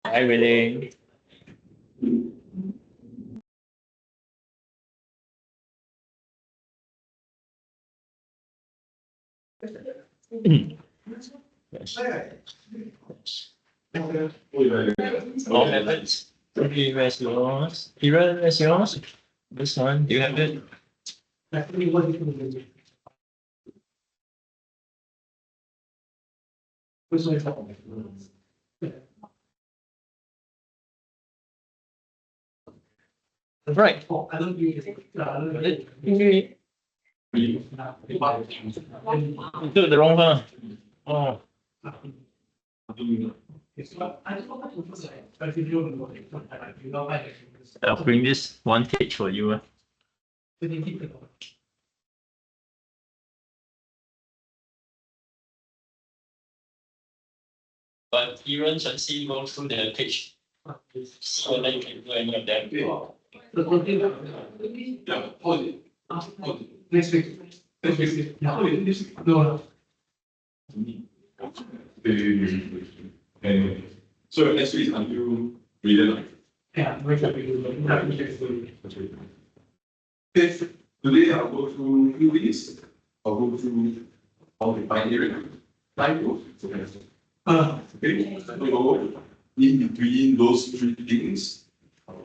Hi, Willing. Yes. All methods. Okay, where's yours? Kira, where's yours? This one, you have it? Right. You took the wrong one. Oh. I'll bring this one page for you. But even Shanxi go through the page. See whether you can do any of them. Yeah, hold it. Hold it. Next week. Next week. Yeah, hold it. This week. No. Anyway. So next week is until read. Yeah, wake up. Okay. Today I'll go through few things. I'll go through how to find area. Okay. So in between those three things,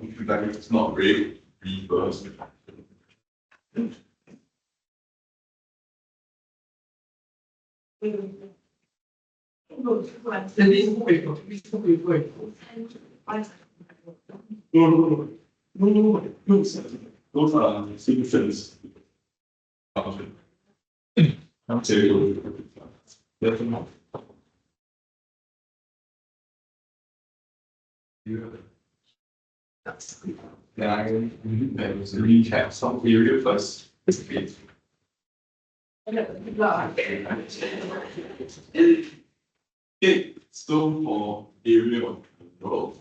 if you like it's not red, reverse. No. Those are solutions. Then I recap some area first. Okay, so for area of control.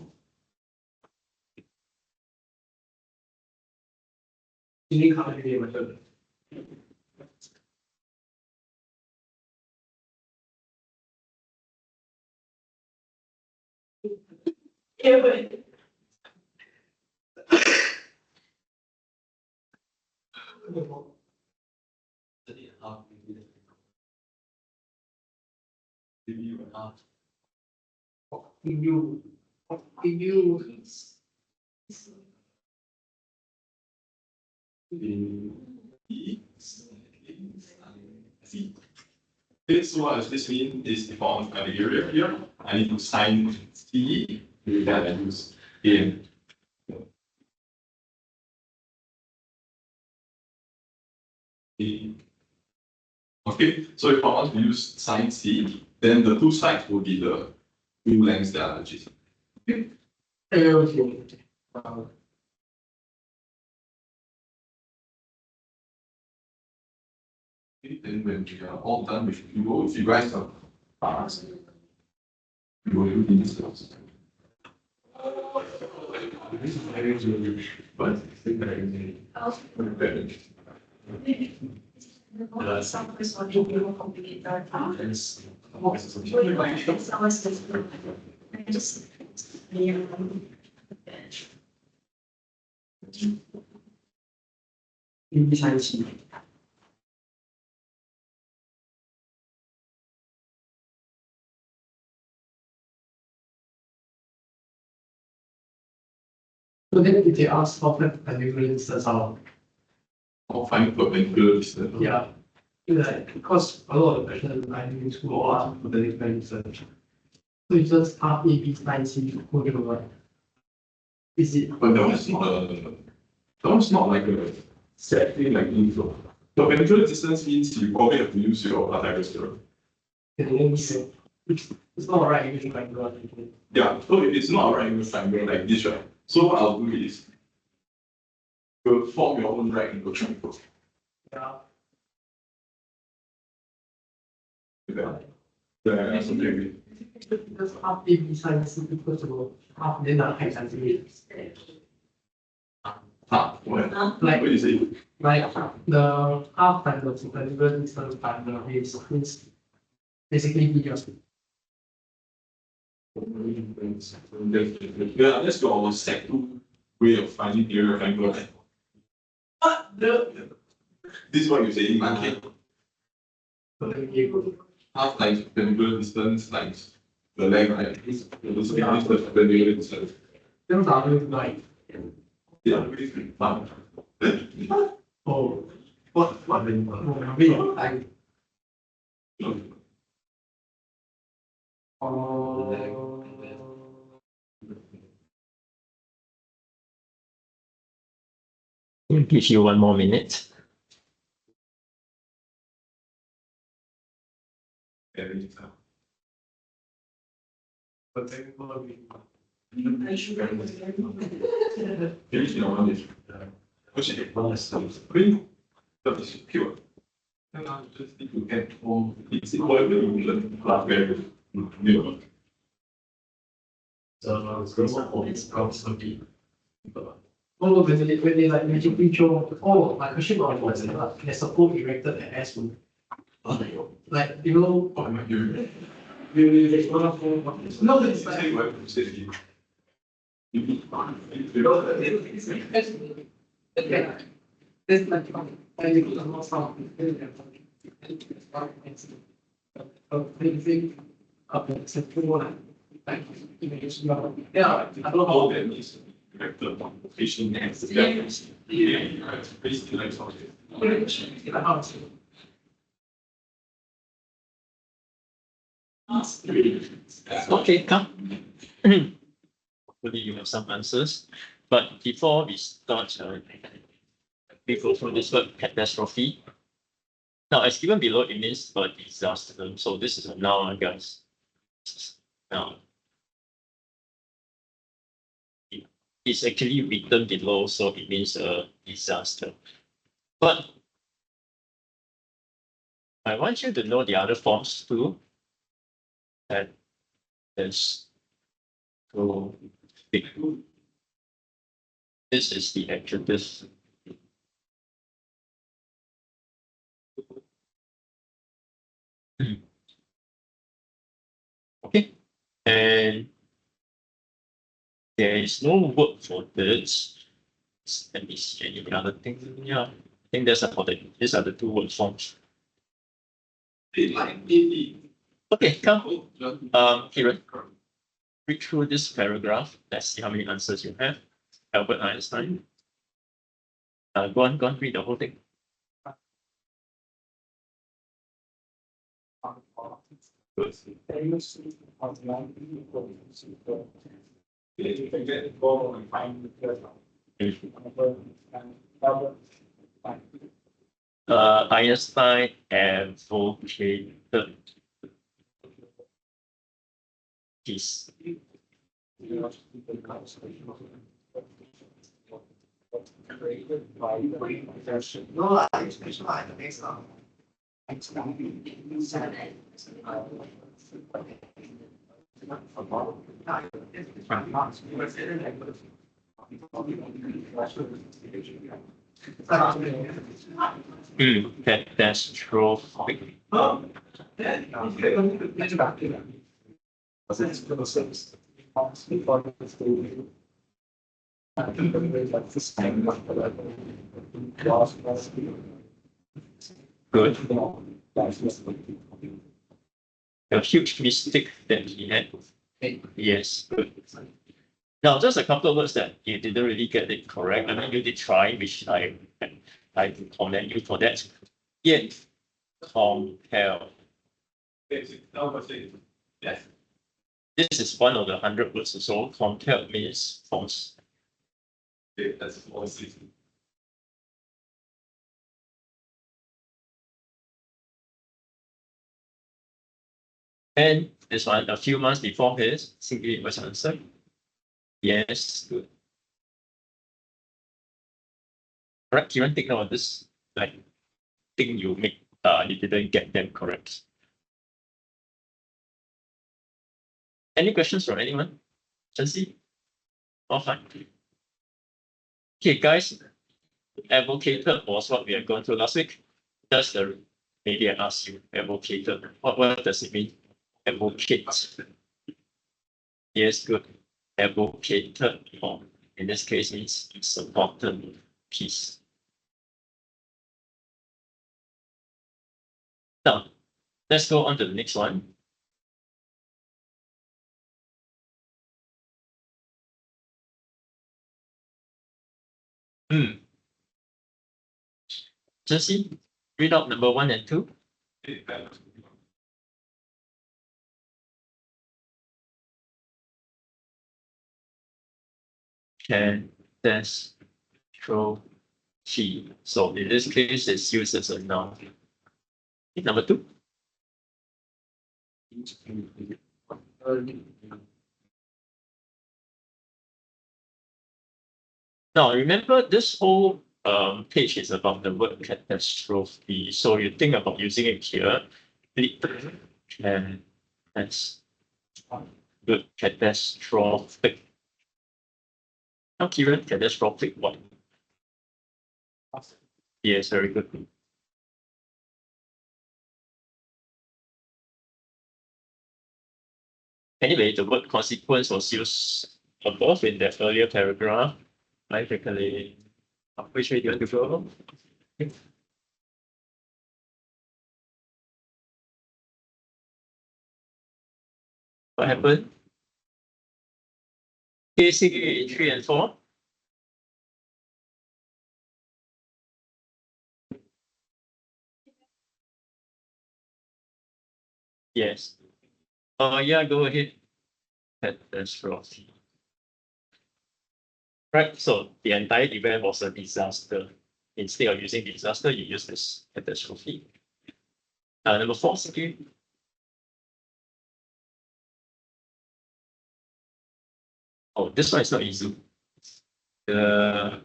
This what does this mean is if I want an area here, I need to sign C, then I use A. Okay, so if I want to use sine C, then the two sides will be the two lengths that are adjacent. Okay. Then when we are all done with Hugo, if you guys are fast, you will do these things. This is very good, but it's very Some is what you will complicate our Yes. It's always just So then if they ask how perpendicular distance are, Or find perpendicular distance. yeah. Like, because a lot of the questions I do in school are asked perpendicular distance. So it's just half AB sine C equal to what? Is it? But that was not like a set thing like inflow. Perpendicular distance means you probably have to use your Pythagoras theorem. It's not right angle triangle. Yeah, so if it's not a right angle triangle like this, right? So what I'll do is you'll form your own right angle triangle. Yeah. Yeah, something. Just half AB sine C equal to half then the height times the What? Like, What do you say? like the half times the perpendicular distance times the base means basically videos. Yeah, that's your step 2 way of finding area of angle. What the? This is what you're saying, man. Half times perpendicular distance times the length, right? This is the perpendicular distance. Then like, Yeah, really fun. oh, what, maybe I. We'll give you 1 more minute. But then Finish in one day. Which is pretty. That is pure. And I just need to get home. It's whatever you learn class very new. So it's probably. Oh, when they like magically show, oh, my question was like, there's a pole erected at S one. Like, you know, Oh, am I doing? no, it's like, there's like, I think I'm not some. It's a pool, like, yeah, I don't know. All that is vector patient next. Yeah, it's basically like something. Okay, come. Hopefully you have some answers. But before we start, we go through this word catastrophe. Now, as given below, it means a disaster. So this is a noun, guys. Now, it's actually written below, so it means a disaster. But I want you to know the other forms too. And there's so big. This is the adjective. Okay, and there is no word for this. Let me see any other thing. Yeah, I think that's about it. These are the 2 word forms. Okay, come. Kieran, read through this paragraph. Let's see how many answers you have. Albert Einstein. Go on, read the whole thing. Good. Einstein advocated his No, I specialize in this stuff. catastrophic. Good. A huge mistake that he had. Yes, good. Now, just a couple of words that you didn't really get it correct. I mean, you did try, which I commend you for that. Yet, compel. Yes. This is one of the 100 words or so. Compel means force. Okay, that's all six. And this one, a few months before his singular was answered. Yes, good. Correct, Kieran, take note of this, like, thing you make, you didn't get them correct. Any questions from anyone? Chancy? All fine. Okay, guys, advocated was what we had gone through last week. That's the Maybe I ask you, advocated. What does it mean? Advocate. Yes, good. Advocated, or in this case means supported peace. Now, let's go on to the next one. Jesse, read out number 1 and 2. Catastrophe. So in this case, it's used as a noun. Number 2. Now remember, this whole page is about the word catastrophe. So you think about using it here. And that's good. Catastrophic. Now, Kieran, catastrophic what? Yes, very good. Anyway, the word consequence was used above in that earlier paragraph. Basically, which way do you want to go? What happened? KC 3 and 4. Yes. Yeah, go ahead. Catastrophe. Right, so the entire event was a disaster. Instead of using disaster, you use this catastrophe. Number 4, okay. Oh, this one is not easy. Not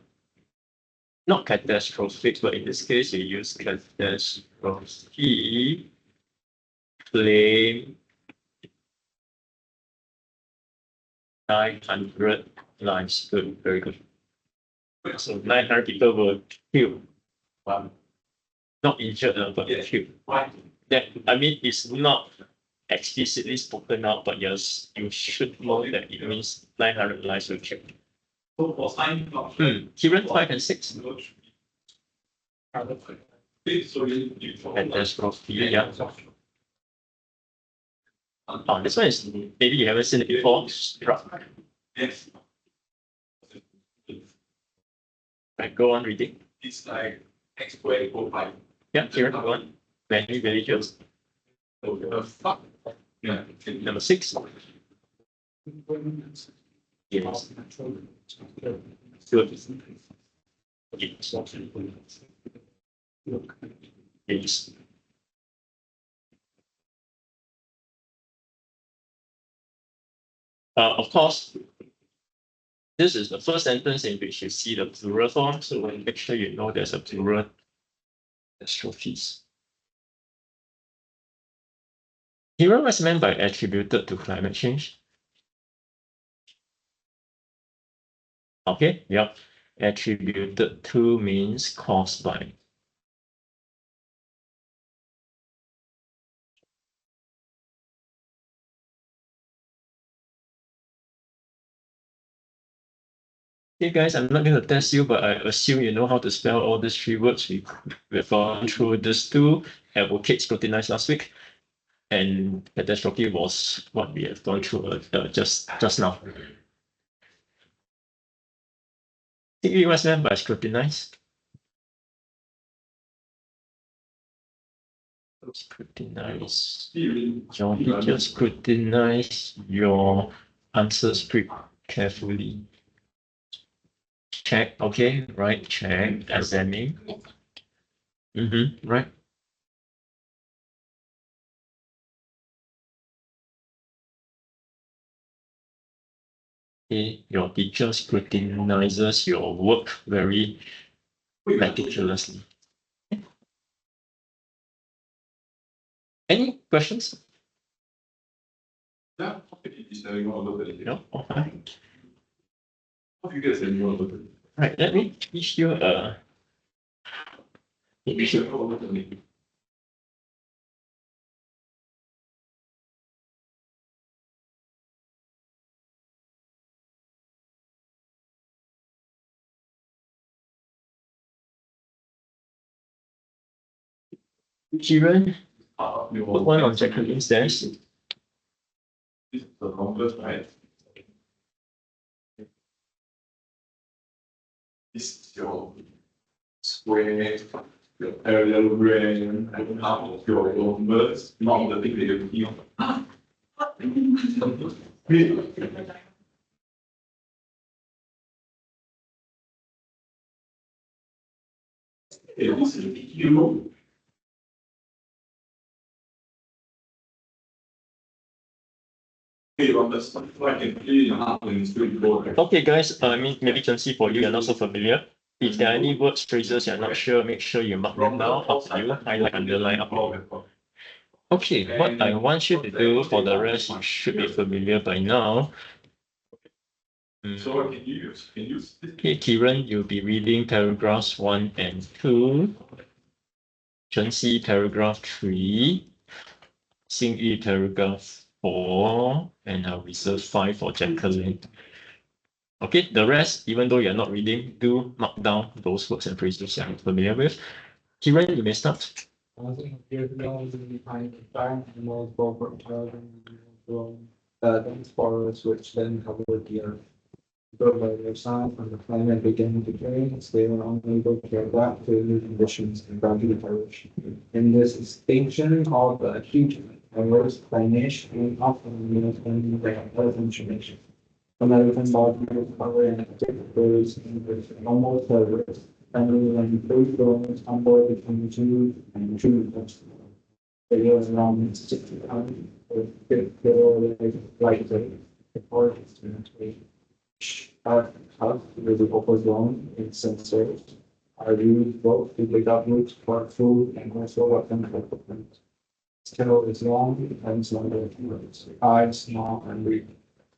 catastrophic, but in this case, you use catastrophe. Claim 900 lives. Good, very good. So 900 people were killed. Wow. Not injured, but killed. Why? That, I mean, it's not explicitly spoken out, but yes, you should know that it means 900 lives were killed. So for sign, Kieran 5 and 6. Catastrophe, yeah. Oh, this one is maybe you haven't seen it before. Struck. Yes. Right, go on reading. It's like X squared equal 5. Yeah, Kieran, go on. Many villagers. So fuck. Yeah. Number 6. Yes. Good. Yes. Of course, this is the first sentence in which you see the plural form, so make sure you know there's a plural catastrophes. Here, what's meant by attributed to climate change? Okay, yeah. Attributed to means caused by. Hey guys, I'm not going to test you, but I assume you know how to spell all these 3 words. We've gone through this 2. Advocate scrutinized last week, and catastrophe was what we have gone through just now. See what's meant by scrutinize? Scrutinize. Your teacher scrutinize your answers pretty carefully. Check, okay, right, check, examine. Right. Okay, your teacher scrutinizes your work very meticulously. Any questions? Yeah. No? Okay. How do you guys know about it? Right, let me teach you Kiran, Part of your. put one on Jacqueline's desk. This is the longest, right? This is your square, your parallelogram, and half of your numbers, not the thing that you feel. This is you. Okay, guys, I mean, maybe Chancy, for you, you're not so familiar. If there are any words, phrases you're not sure, make sure you mark them down. Up to you, highlight, underline, up to you. Okay, what I want you to do for the rest, you should be familiar by now. So can you use this? Okay, Kiran, you'll be reading paragraphs 1 and 2. Chancy, paragraph 3. Xingyu, paragraph 4. And I'll reserve 5 for Jacqueline. Okay, the rest, even though you're not reading, do mark down those words and phrases you're familiar with. Kiran, you may start. Dense forests which then covered the earth. Built by their side when the planet began to change, they were unable to adapt to new conditions and gradually perished. In this extinction of the achievement, diverse planation often means only they have earth information. American body cover and birds with normal servers, and when food grows somewhere between 2 and 2. They go around 60 pounds with good lightweight, the forest to have visible for zone in sensors are used both to pick up roots for food and also weapon equipment. Tail is long, depends on the eyes, small and weak.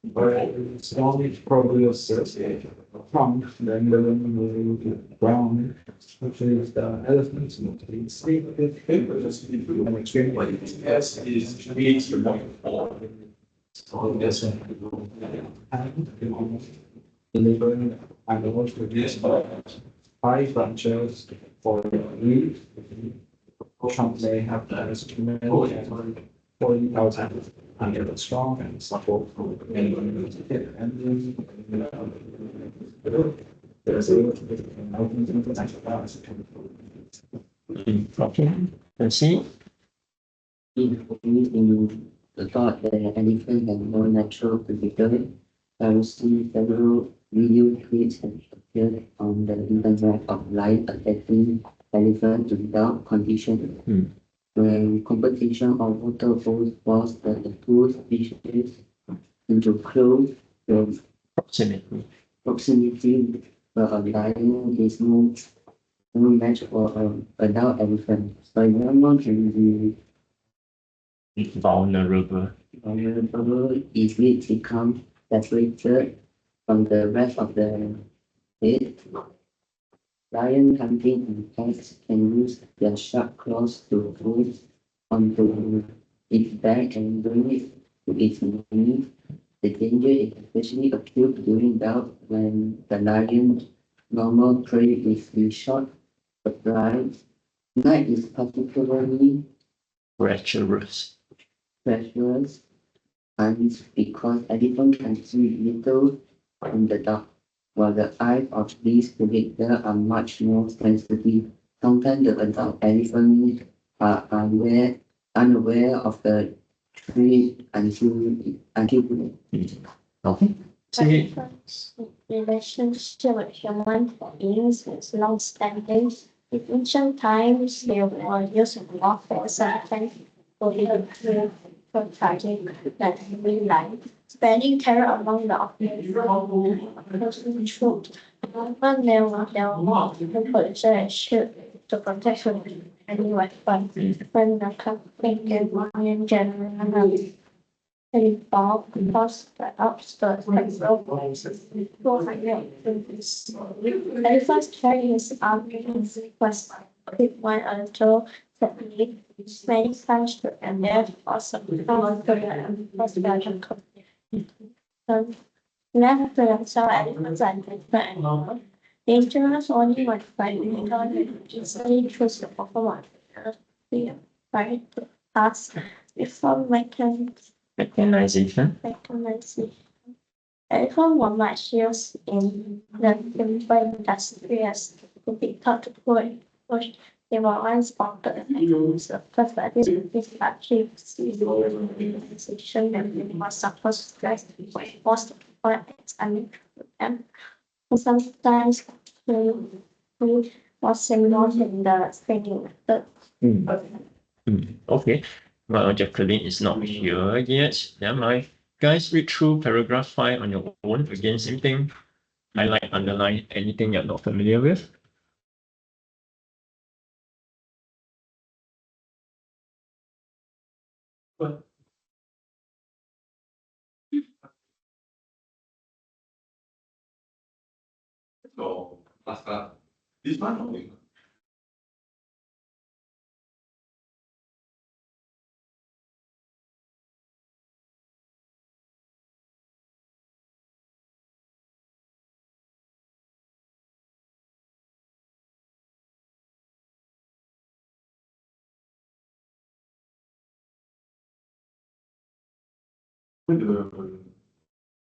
But it's only probably associated from then the ground, which is the elephants and the snake. And extremely S is 8.4. so yes, delivering animals to this 5 branches for leaf. Oceans may have the instrument 40,000 under strong and supple and there's a Okay, Chancy. In the thought that an elephant had no natural predator, I received several video clips that appeared on the internet of lion attacking elephants without condition. When competition of water bowls forced the two species into close proximity, where a lion is no match for an adult elephant. So young one can be Vulnerable. if it becomes separated from the rest of the head. Lion hunting and packs can use their sharp claws to pull onto its back and bring it to its knee. The danger is especially acute during bout when the lion's normal prey is in short supply. Night is particularly Treacherous. treacherous and because elephants can see little in the dark, while the eyes of these predators are much more sensitive. Sometimes the adult elephants are unaware of the threat until Okay. See, Elephant's relationship with human beings is long-standing. In ancient times, they were used in warfare, sometimes for tragic daily life, spreading terror among the opposing troops. When there were position and shield to protect from any weapon. When the conflict and Mayan general involved because the upstairs control 400. Elephants carry his army was equipped one a little technique. Many times to and therefore support to the first company. Left to themselves, elephants are different animals. Dangerous only when fighting, easily choose to perform. right to pass before Mechanization. mechanization. Telephone were much used in the timber industry as to be taught to push. They were once spotted and surface, but this actually civilization and was supposed to most of its unusual and sometimes we was involved in the training method. Okay. Well, Jacqueline is not here yet. Never mind. Guys, read through paragraph 5 on your own. Again, same thing. Highlight, underline anything you're not familiar with. So, last class. This one only.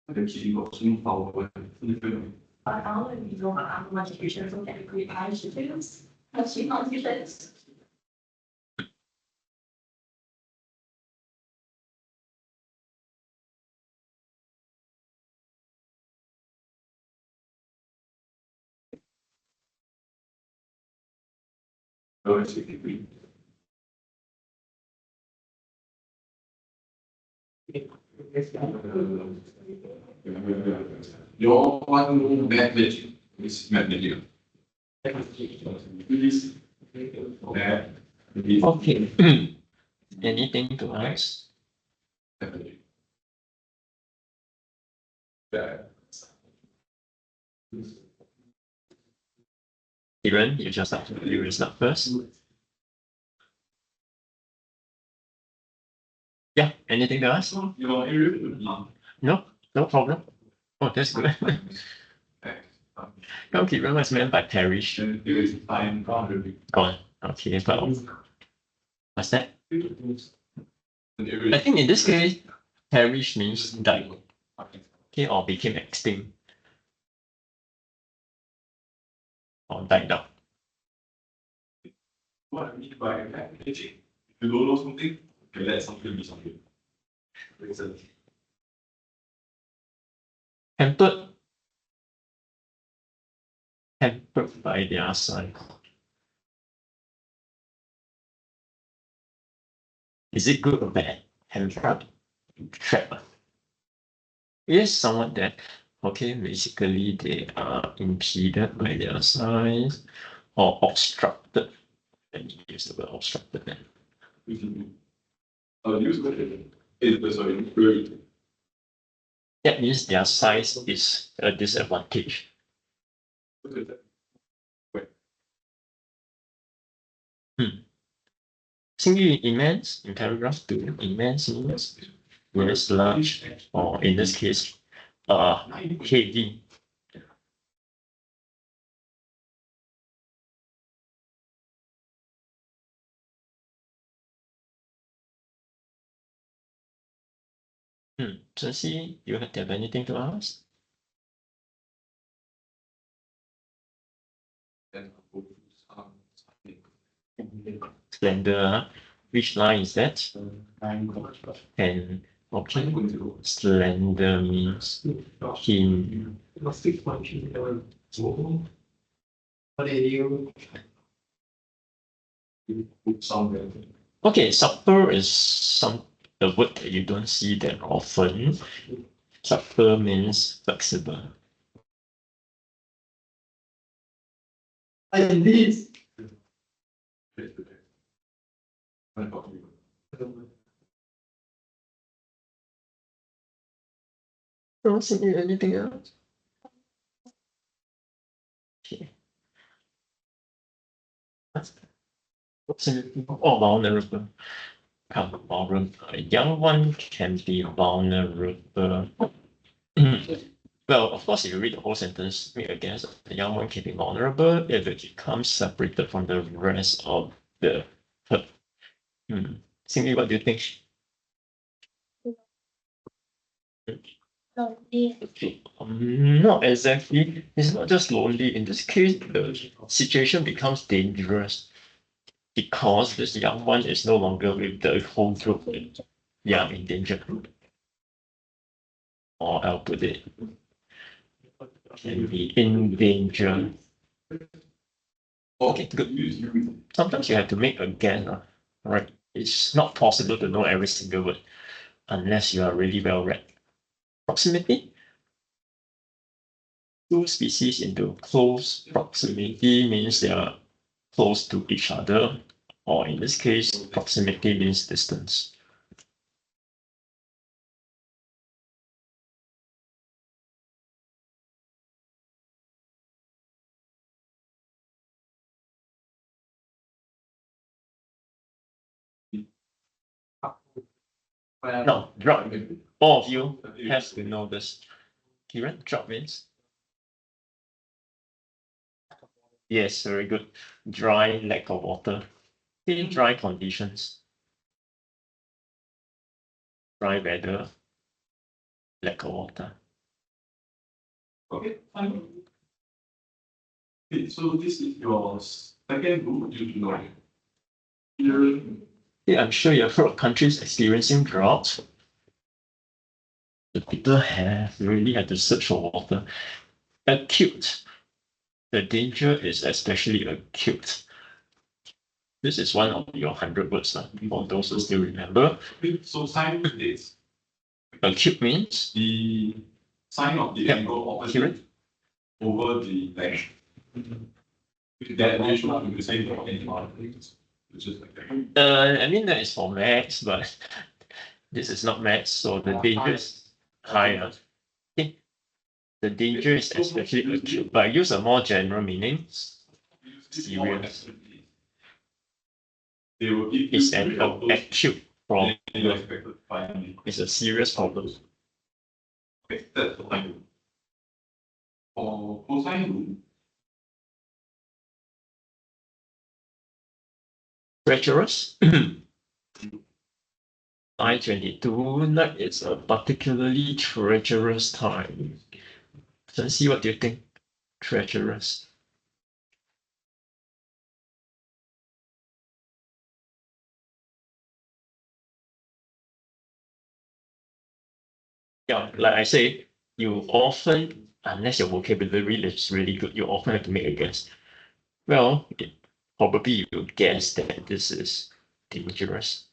The key got some power. Your one bad magic is magnetic. Please. Okay. Anything to ask? Kiran, you just have to start first. Yeah, anything to ask? Your area. No, no problem. Oh, that's good. Come, Kiran, what's meant by perish? Gone. Okay, but what's that? I think in this case, perish means died. Okay, or became extinct. Or died out. What I mean by magic, if you don't know something, you can let something be something. Hampered. Hampered by their son. Is it good or bad? Hampered. Trapped. Yes, somewhat that. Okay, basically they are impeded by their size or obstructed. Let me use the word obstructed then. Use is sorry, very. That means their size is a disadvantage. Single immense in paragraph 2, immense means yes, large, or in this case, heavy. Ceci, you have anything to ask? Slender, which line is that? And okay, slender means thin. What do you? Okay, supper is a word that you don't see that often. Supper means flexible. And this. Don't see anything else. Okay. Oh, vulnerable. A young one can be vulnerable. Well, of course, if you read the whole sentence, make a guess. The young one can be vulnerable if it becomes separated from the rest of the herd. Cindy, what do you think? Lonely. Okay, not exactly. It's not just lonely. In this case, the situation becomes dangerous because this young one is no longer with the whole group. Yeah, in danger. Or I'll put it, can be in danger. Okay, good. Sometimes you have to make a guess, right? It's not possible to know every single word unless you are really well read. Proximity. Two species into close proximity means they are close to each other, or in this case, proximity means distance. No, drop. All of you have to know this. Kiran, drop means? Yes, very good. Dry, lack of water. Okay, dry conditions. Dry weather, lack of water. Okay, fine. Okay, so this is your second group you know. Here, Yeah, I'm sure you've heard of countries experiencing drought. The people have really had to search for water. Acute. The danger is especially acute. This is one of your 100 words for those who still remember. so sign is Acute means the sign of the Yep. angle Kiran? opposite over the length. That ratio will be the same for any other things. It's just like that. I mean that is for maths, but this is not maths, so the danger is higher. Okay. The danger is especially acute, but I use a more general meaning. Serious. They will give you It's three an of those acute problem. and you expected finding. It's a serious problem. Okay, that's the time. For cosine rule, Treacherous. I-22, night is a particularly treacherous time. Let's see, what do you think? Treacherous. Yeah, like I say, you often, unless your vocabulary is really good, you often have to make a guess. Well, probably you guess that this is dangerous,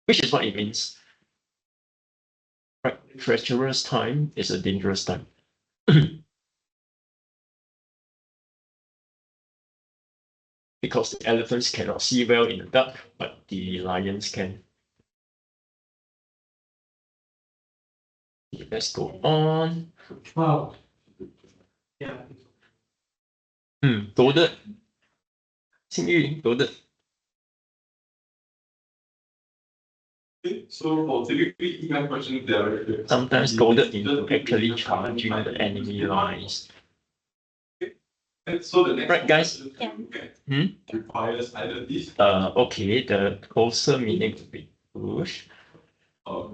which is what it means. Right, treacherous time is a dangerous time. Because the elephants cannot see well in the dark, but the lions can. Okay, let's go on. Wow. Yeah. Goaded. 幸运 goaded. okay, so for typically email questions, they are Sometimes goaded into actually charging the enemy lines. And so the next Right, guys? question to look at Hmm? requires either this Okay, the closer meaning would be push. or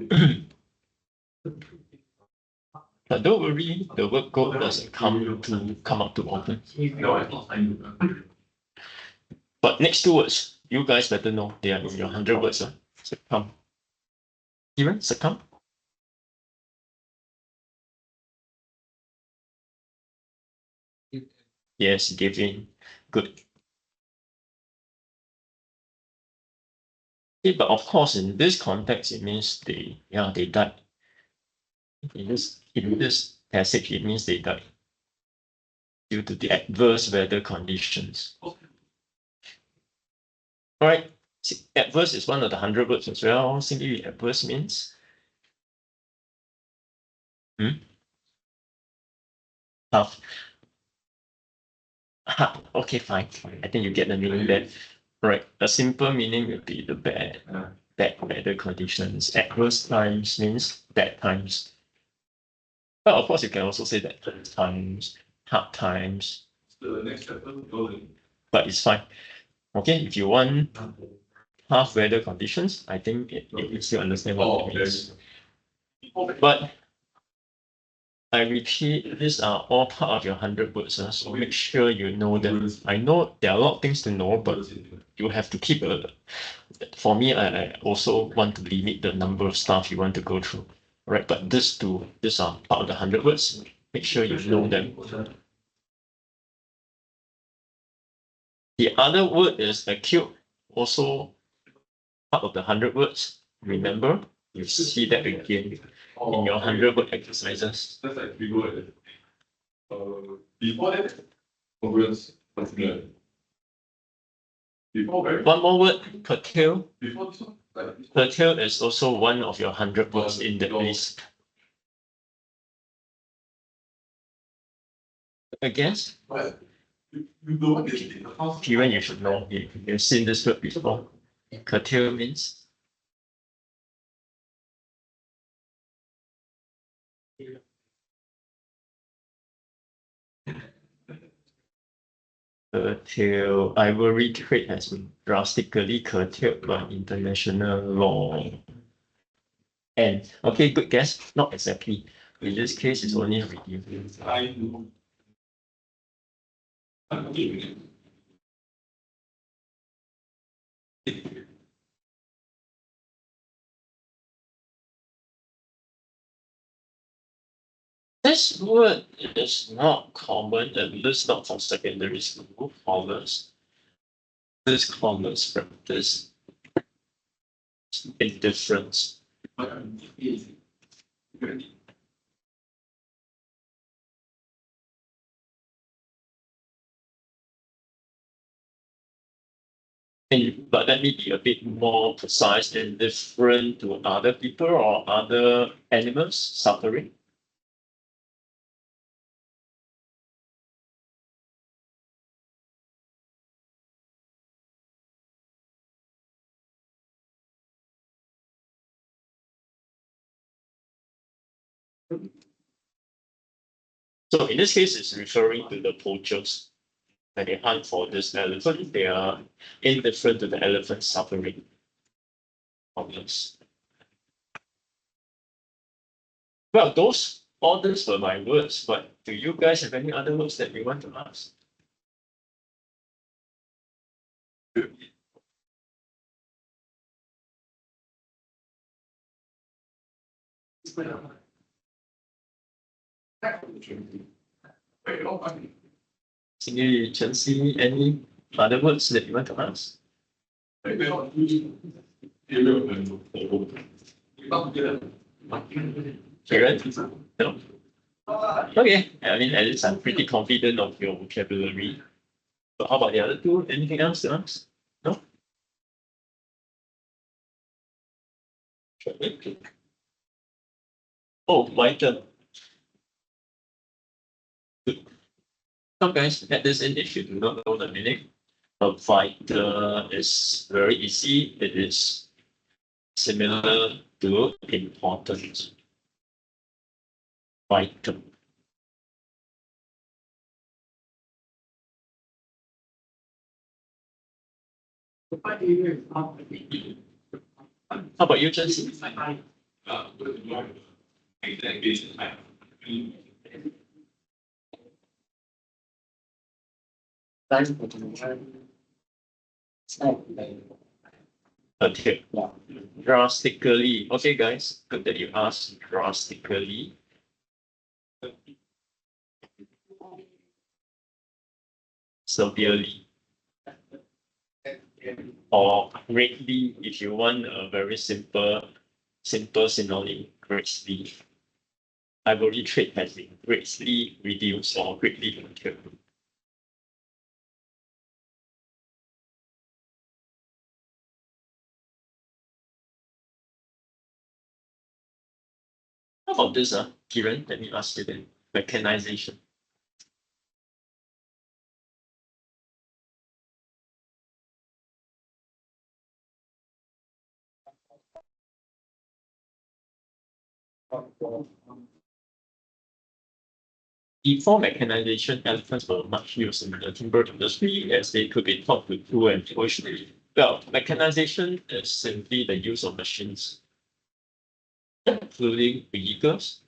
But don't worry, the word goad doesn't come up too often. no, it's not sign. But next two words, you guys better know they are in your 100 words. Succumb. Even succumb? Yes, give in. Good. Okay, but of course, in this context, it means they died. In this passage, it means they died due to the adverse weather conditions. All right, adverse is one of the 100 words as well. Simply adverse means tough. Okay, fine. I think you get the meaning there. Right, a simple meaning would be the bad weather conditions. Adverse times means bad times. But of course, you can also say that times, hard times, The next chapter, building. but it's fine. Okay, if you want tough weather conditions, I think you still understand what Oh, it means. But I repeat, these are all part of your 100 words, so make sure you know them. I know there are a lot of things to know, but you have to keep for me, I also want to limit the number of stuff you want to go through, right? But these are part of the 100 words. Make sure you know them. The other word is acute, also part of the 100 words. Remember, you see that again in your 100 word exercises. That's like we go at before that, congruence consider. Before very One more word, curtail. before this one, like this one. Curtail is also one of your 100 words in the list. I guess, But you don't want to get in the house. Kiran, you should know. You've seen this word before. Curtail means curtail. Ivory trade has been drastically curtailed by international law. And okay, good guess. Not exactly. In this case, it's only reduced. I know. This word is not common, at least not for secondary school scholars. This scholars practice indifference. But let me be a bit more precise, indifferent to other people or other animals suffering. So in this case, it's referring to the poachers. When they hunt for this elephant, they are indifferent to the elephant suffering problems. Well, all these were my words, but do you guys have any other words that you want to ask? Cindy, Chelsea, any other words that you want to ask? Karen? No? Okay, I mean, at least I'm pretty confident of your vocabulary. But how about the other two? Anything else to ask? No? Oh, vital. Some guys add this in if you do not know the meaning. A vital is very easy. It is similar to important. Vital. How about you, Chelsea? Okay. Drastically. Okay, guys. Good that you asked drastically. Severely. Or greatly, if you want a very simple synonym, greatly. Ivory trade has been greatly reduced or greatly curtailed. How about this, Kiran? Let me ask you then. Mechanization. Before mechanization, elephants were much used in the timber industry as they could be taught to pull and push Well, mechanization is simply the use of machines, including vehicles.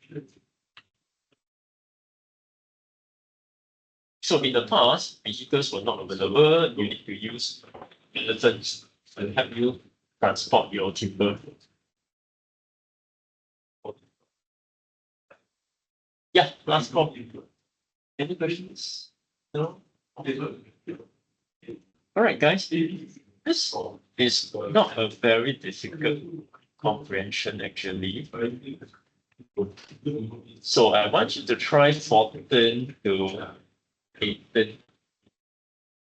So in the past, vehicles were not available. You need to use elephants to help you transport your timber. Yeah, last call. Any questions? No? All right, guys. This is not a very difficult comprehension, actually. So I want you to try 14 to 18.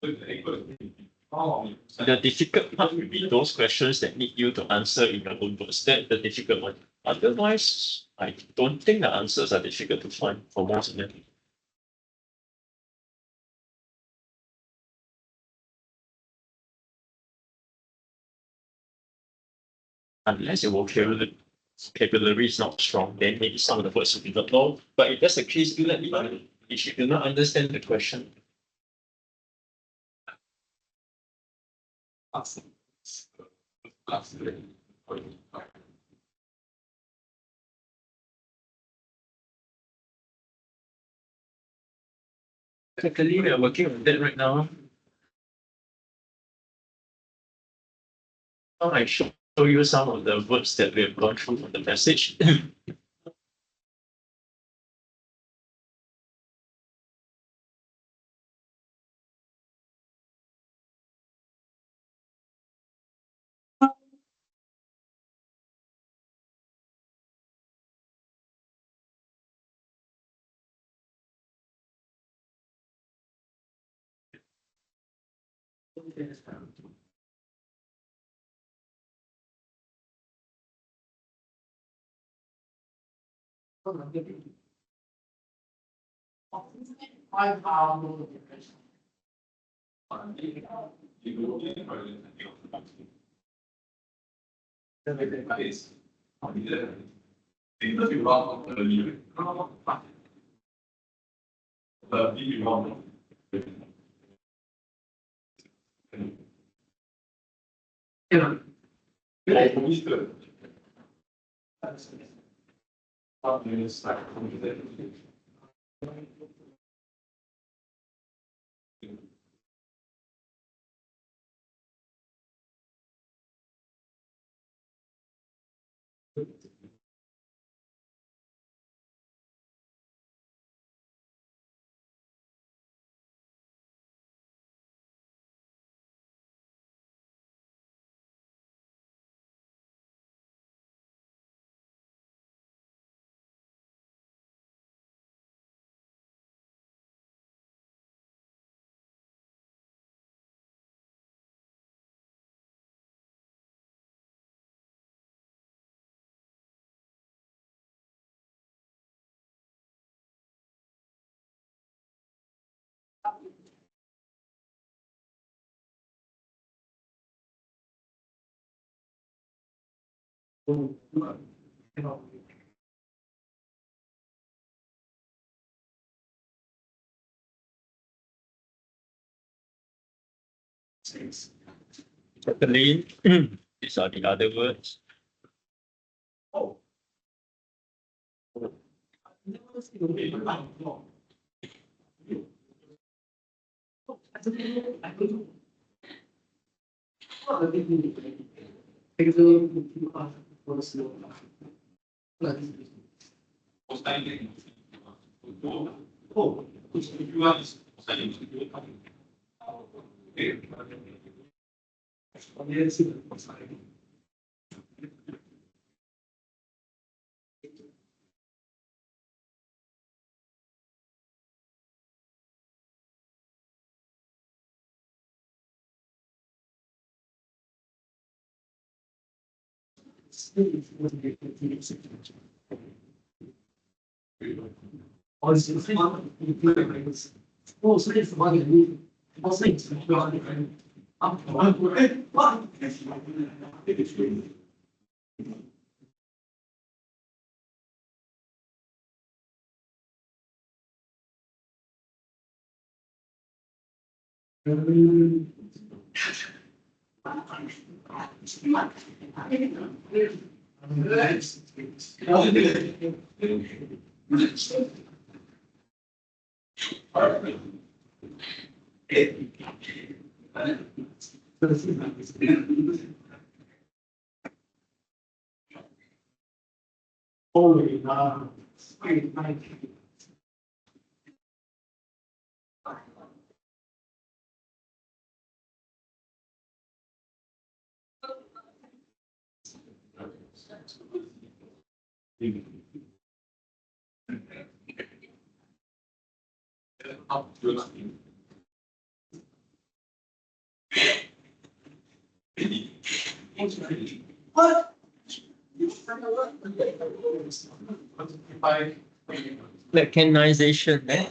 The difficult part will be those questions that need you to answer in your own words. That's the difficult one. Otherwise, I don't think the answers are difficult to find for most of them. Unless your vocabulary is not strong, then maybe some of the words will be not know. But if that's the case, do let me know. If you do not understand the question. Technically, we are working on that right now. I show you some of the words that we have gone through from the message. Certainly, these are the other words. Holy, what? Mechanization, eh?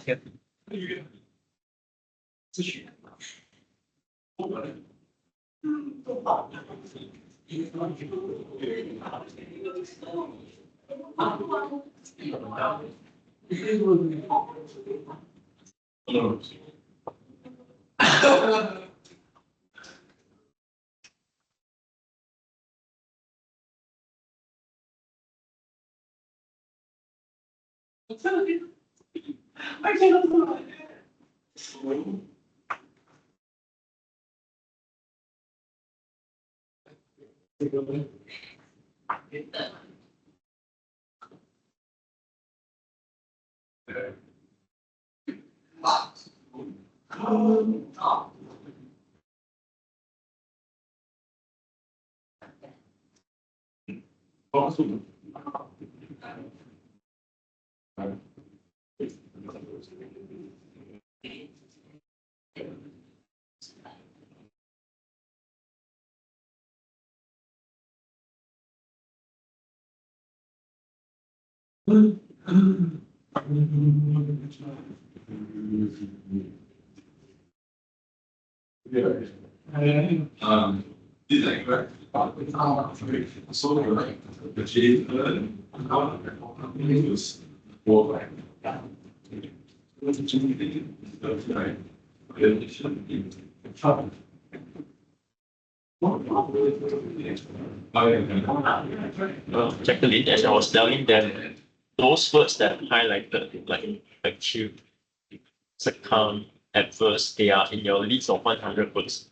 I cannot. This like right? So like the J use work like Jacqueline, as I was telling them, those words that highlighted, like acute, succumb, adverse, they are in your list of 100 words.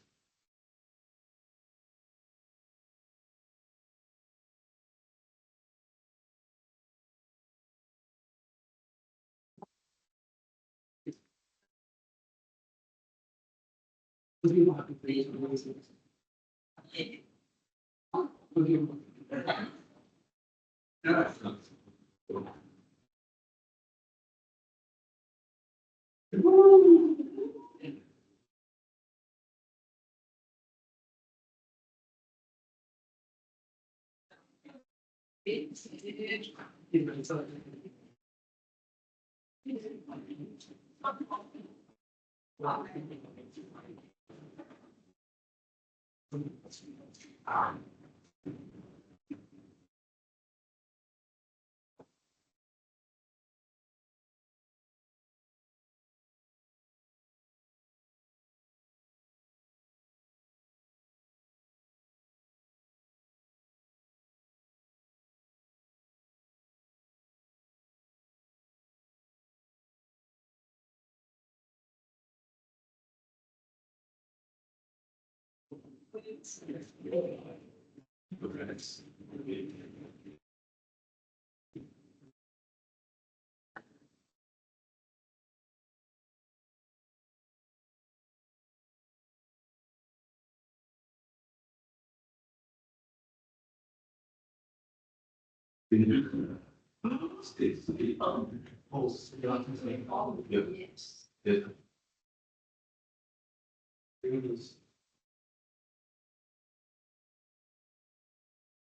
Yes. Yes.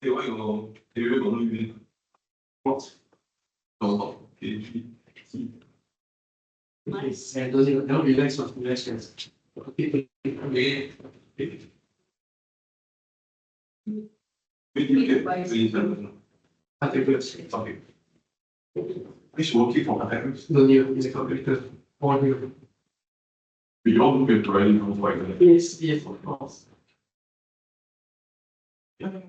Hey, what you going what? No, okay. Nice. And those don't relax or relax. People. I think it's Okay. Which working for my parents? the new is a computer. Or new. We all get ready for fight. Yes, yes, of course. Yeah. Okay.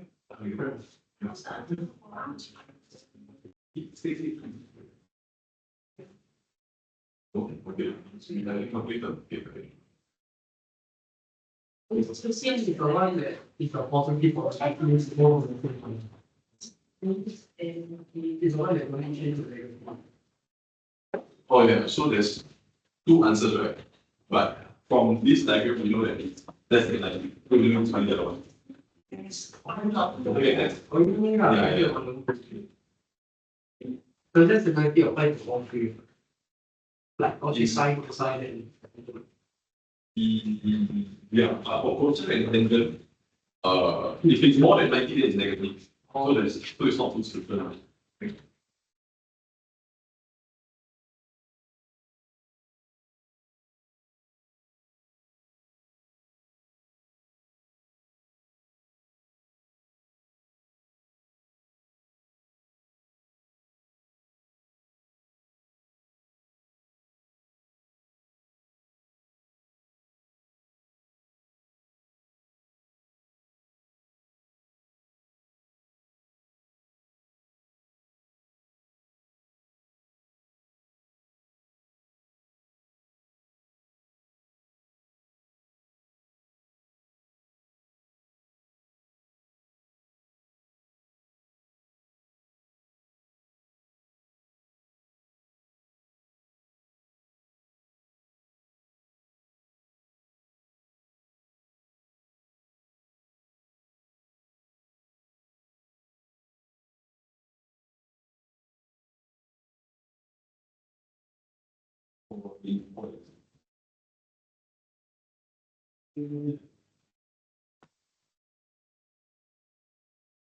It's the same with the one that if a positive or negative more than the thing. It's the one that only change the negative one. Oh yeah, so there's two answers, right? But from this diagram, you know that that's the negative. So you need to find the other one. Okay, that's yeah. So that's the negative applied to all three. Like, okay, sine, cosine, and. Yeah, for cosine and tangent, if it's more than 90, then it's negative. So it's not too simple.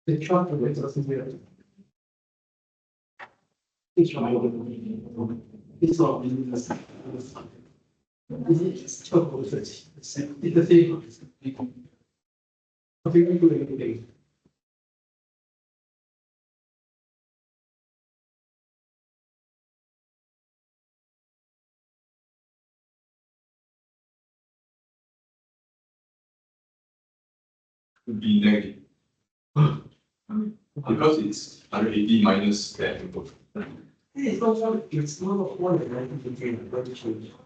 The chart of it doesn't do it. It's right. It's all in the same. It's trouble with it. It's the thing. I think we do anything. Would be negative. Because it's 180 minus 10. It's not one that I think we change.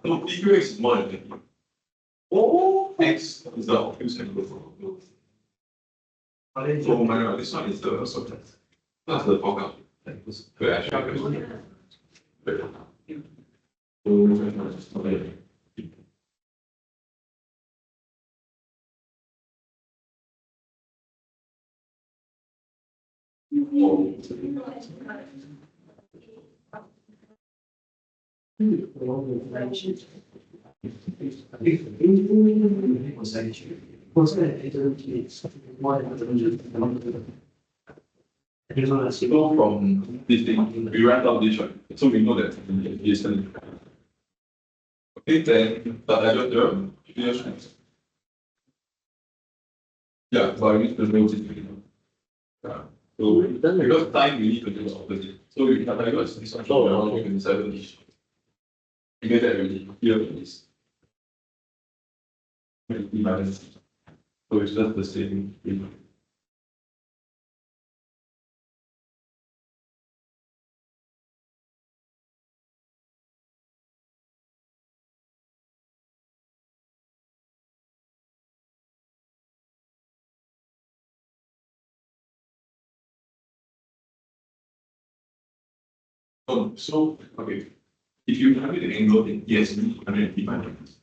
No, PQX is more than negative. Oh, X is the obtuse angle. So this one is the subject. That's the foreground. Wait, actually, so from this thing, we write out this one. So we know that it's an okay, then the other term, yes. Yeah, but we need to know this. Yeah. So because time we need to do the opposite. So we can diagonal this one around 27-ish. You get that already. Here it is. 20 minus. So it's just the same thing. So okay. If you have an angle, then yes, you need 180 minus.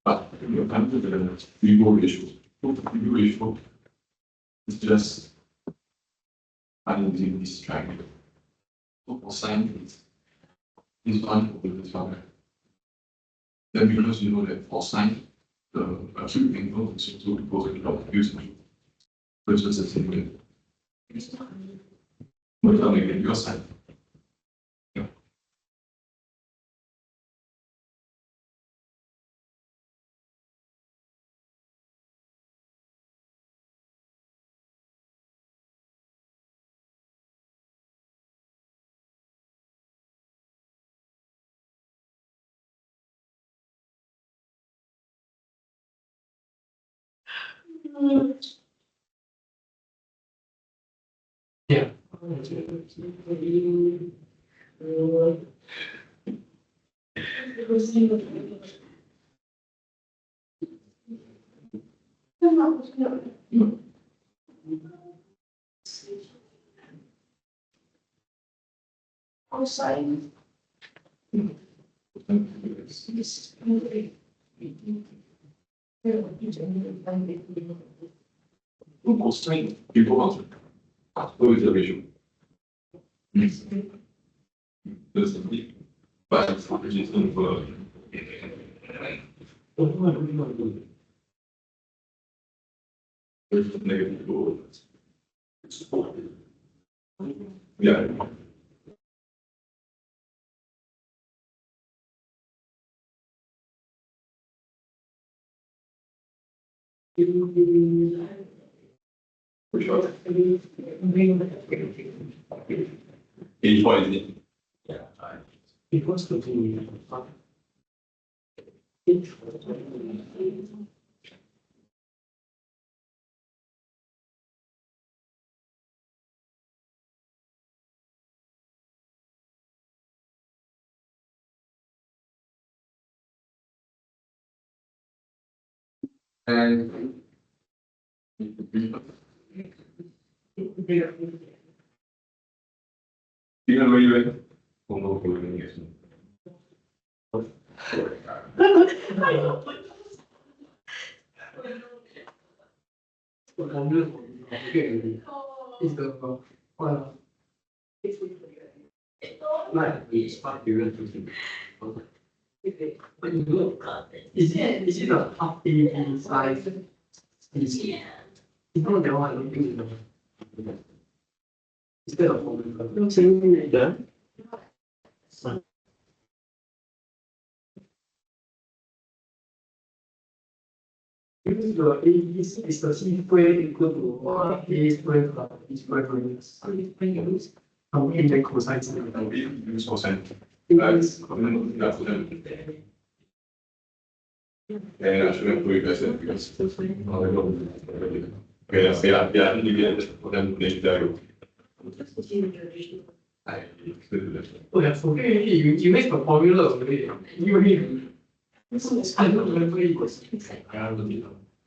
But when you come to the Vivo ratio, Vivo ratio is just I'm using this triangle. So for sine is one over this one. Then because you know that for sine, the acute angle is also equal to the obtuse. So it's just the same way. But now again, your side. Yeah. Yeah. Constraint people answer. What is the ratio? That's the thing. But it's not just for. There's negative goal. Yeah. For sure. 84, isn't it? Yeah. Equals to the. And. You know where you went? Oh, no, yes. Is the well. Like it's part period. But you look, is it a half A size? It's not that one, I don't think it's the. Instead of formula. Use the A is the C square equal to A square plus B square minus. How we take cosine square. Use cosine. That's And I shouldn't put it better because. Yeah, you get them later. I oh yeah, forget already. You make the formula already. You already. I don't remember it was.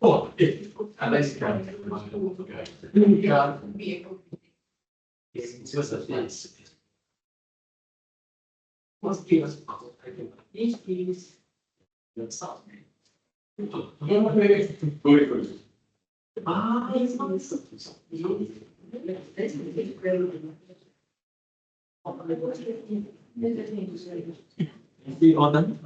Oh, I like it. Yeah. It's just a face. What's famous? This is the sound. Ah, it's not. See all done?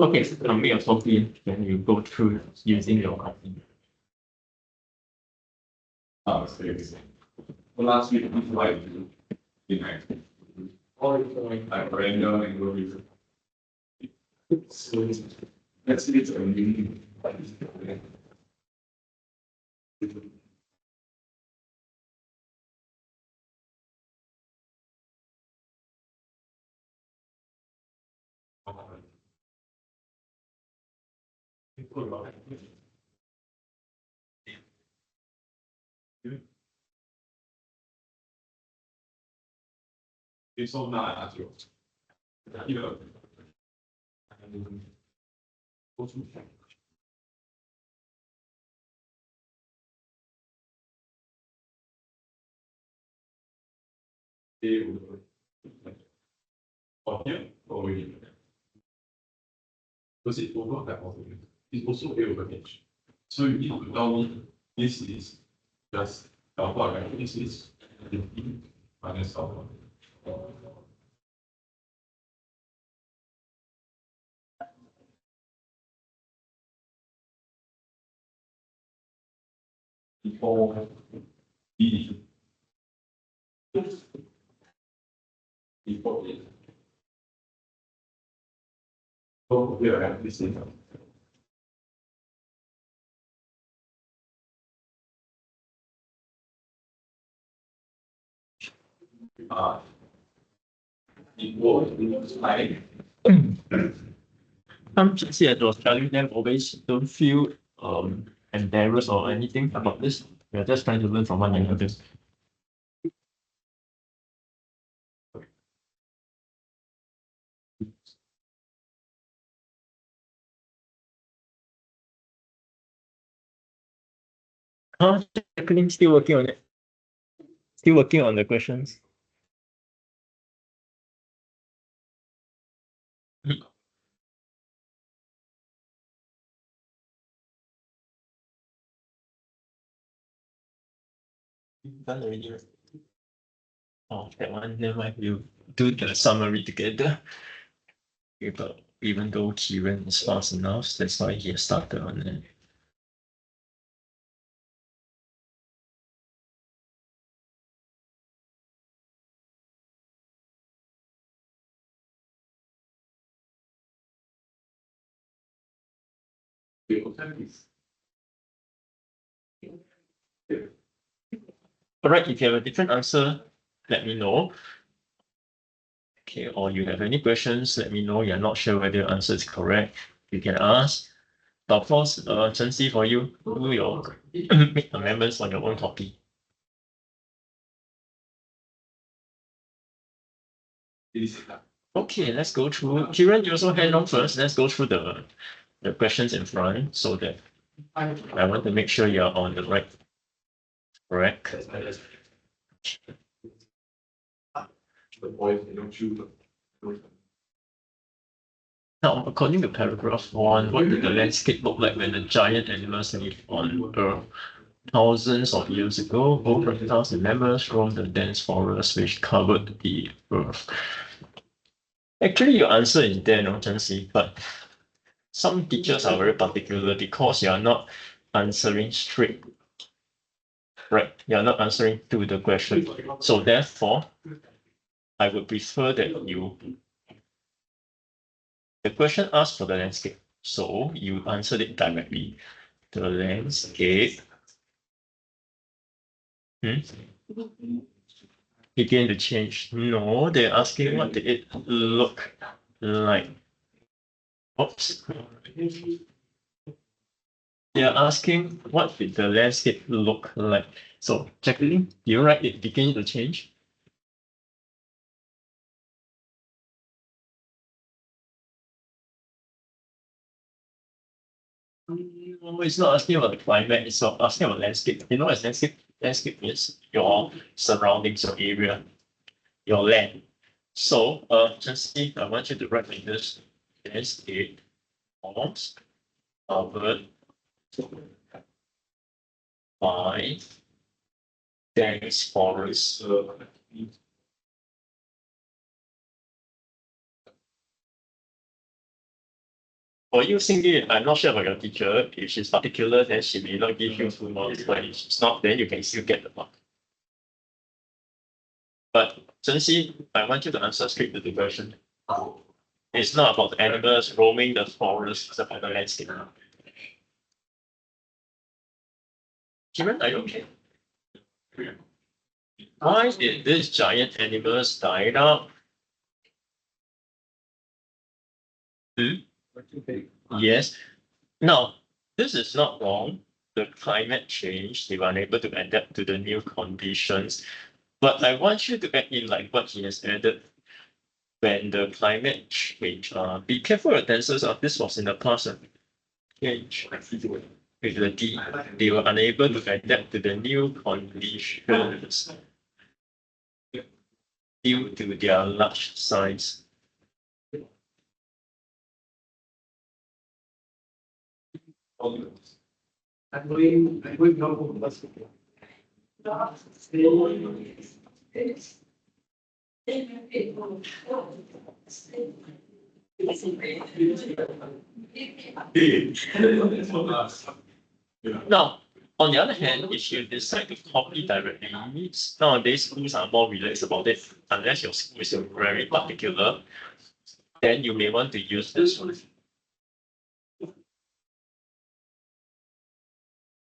Okay, so now make a copy, then you go through using your copy. Seriously. Well, last week, we tried to. I ran down and go with. That's it. It's all not natural. You know. Or here or here. Because it will not that often. It's also A over H. So you need to tell me this is just alpha, right? This is E minus alpha. Before E. Before E. So here I have this thing. it was like I'm just here was telling them always don't feel embarrassed or anything about this. We're just trying to learn from one another. Jacqueline still working on it. Still working on the questions. Done already, right? Oh, that one, never mind. We'll do the summary together. But even though Kieran is fast enough, that's why he started on it. All right, if you have a different answer, let me know. Okay, or you have any questions, let me know. You're not sure whether your answer is correct. You can ask. But of course, Chen Si, for you, do your make amendments on your own copy. Okay, let's go through. Kieran, you also hand on first. Let's go through the questions in front so that I want to make sure you're on the right track. the boys, choose. Now, according to paragraph 1, what did the landscape look like when the giant animals lived on Earth? Thousands of years ago, both reptiles and mammals roamed the dense forest which covered the Earth. Actually, your answer is there, no, Chen Si, but some teachers are very particular because you are not answering straight. Right, you are not answering to the question. So therefore, I would prefer that the question asks for the landscape. So you answered it directly. The landscape begin to change. No, they're asking what did it look like. Oops. They're asking what did the landscape look like. So Jacqueline, you write it begin to change. No, it's not asking about the climate, it's not asking about landscape. You know what landscape? Landscape is your surroundings, your area, your land. So, just see, I want you to write like this. Landscape forms covered by dense forest. For you, Cindy, I'm not sure about your teacher. If she's particular, then she may not give you full marks, but if she's not, then you can still get the mark. But Chen I want you to answer straight to the question. It's not about animals roaming the forest, it's about the landscape. Kieran, are you okay? Why did these giant animals die out? Yes. Now, this is not wrong. The climate change, they were unable to adapt to the new conditions. But I want you to add in like what he has added when the climate change. Be careful with tenses. This was in the past. Change with the D. They were unable to adapt to the new conditions due to their large size. I'm going no. Now, on the other hand, if you decide to copy directly, nowadays schools are more relaxed about it. Unless your school is very particular, then you may want to use this one.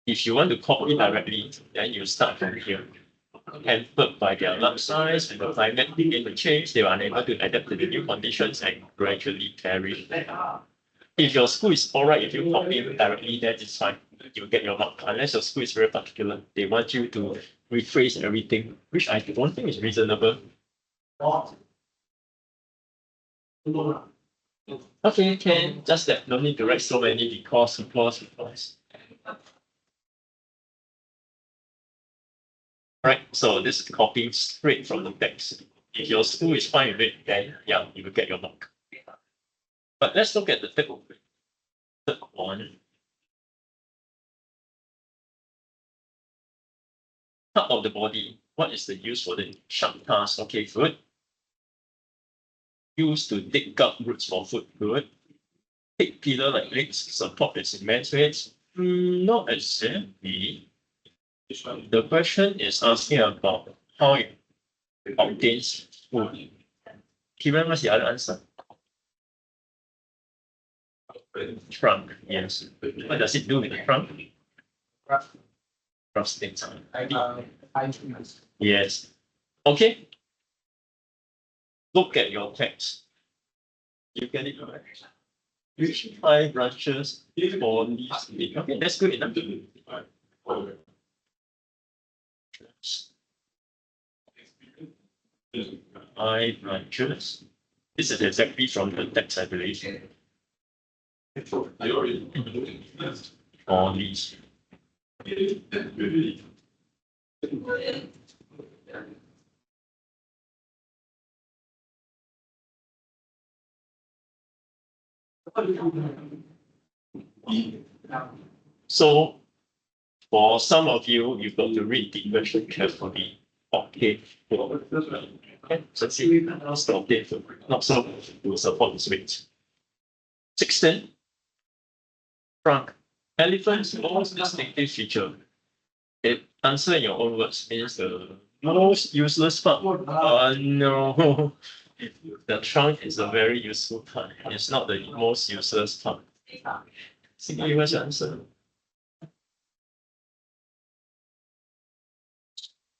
If you want to copy directly, then you start from here. hampered by their large size, and the climate begin to change, they were unable to adapt to the new conditions and gradually perish. If your school is alright, if you copy directly, then it's fine. You'll get your mark. Unless your school is very particular, they want you to rephrase everything, which I don't think is reasonable. Okay, can just that no need to write so many because. Right, so this is copying straight from the text. If your school is fine with it, then yeah, you will get your mark. But let's look at the third one. Part of the body. What is the use for the sharp task? Okay, good. Used to dig up roots for food. Good. Take pillar like legs, support its immense weight. Not exactly. The question is asking about how it obtains food. Kiran, what's the other answer? Trunk, yes. What does it do with the trunk? Prostate. Yes. Okay. Look at your text. You get it right. Which 5 branches for leaves? Okay, that's good enough. 5 branches. This is exactly from the text, I believe. For leaves. So, for some of you, you've got to read the version carefully. Okay. Okay. So see, stop there. Not so to support this weight. 16. Trunk. Elephant's most distinctive feature. It answer in your own words means the most useless part. No. The trunk is a very useful part. It's not the most useless part. See, what's your answer?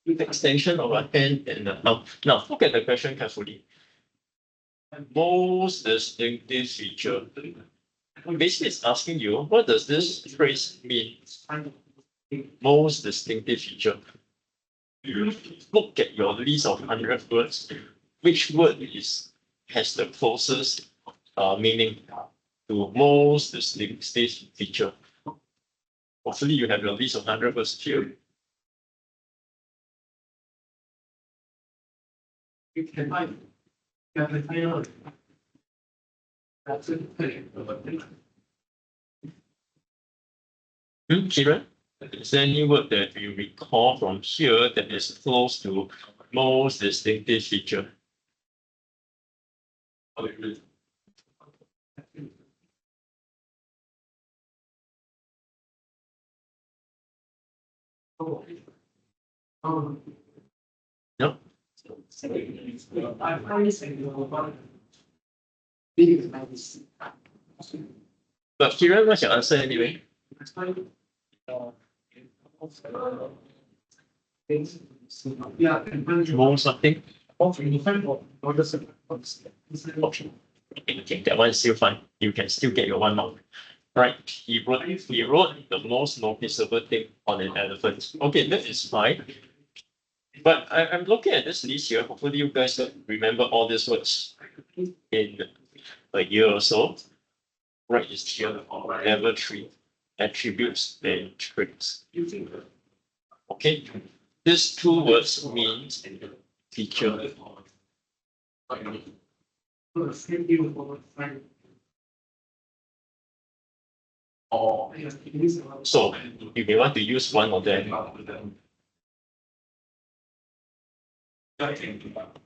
Extension of a hand and a thumb. Now, look at the question carefully. Most distinctive feature. Basically, it's asking you, what does this phrase mean? Most distinctive feature. Look at your list of 100 words. Which word has the closest meaning to most distinctive feature? Hopefully, you have your list of 100 words here. You can find. You can find out. That's it. Kiran, is there any word that you recall from here that is close to most distinctive feature? No. But Kiran, what's your answer anyway? Most something. Okay, that one is still fine. You can still get your 1 mark. Right, he wrote the most noticeable thing on an elephant. Okay, that is fine. But I'm looking at this list here. Hopefully, you guys remember all these words in a year or so. Right, is here level 3 attributes and traits. Okay, these 2 words means feature. So you may want to use one of them.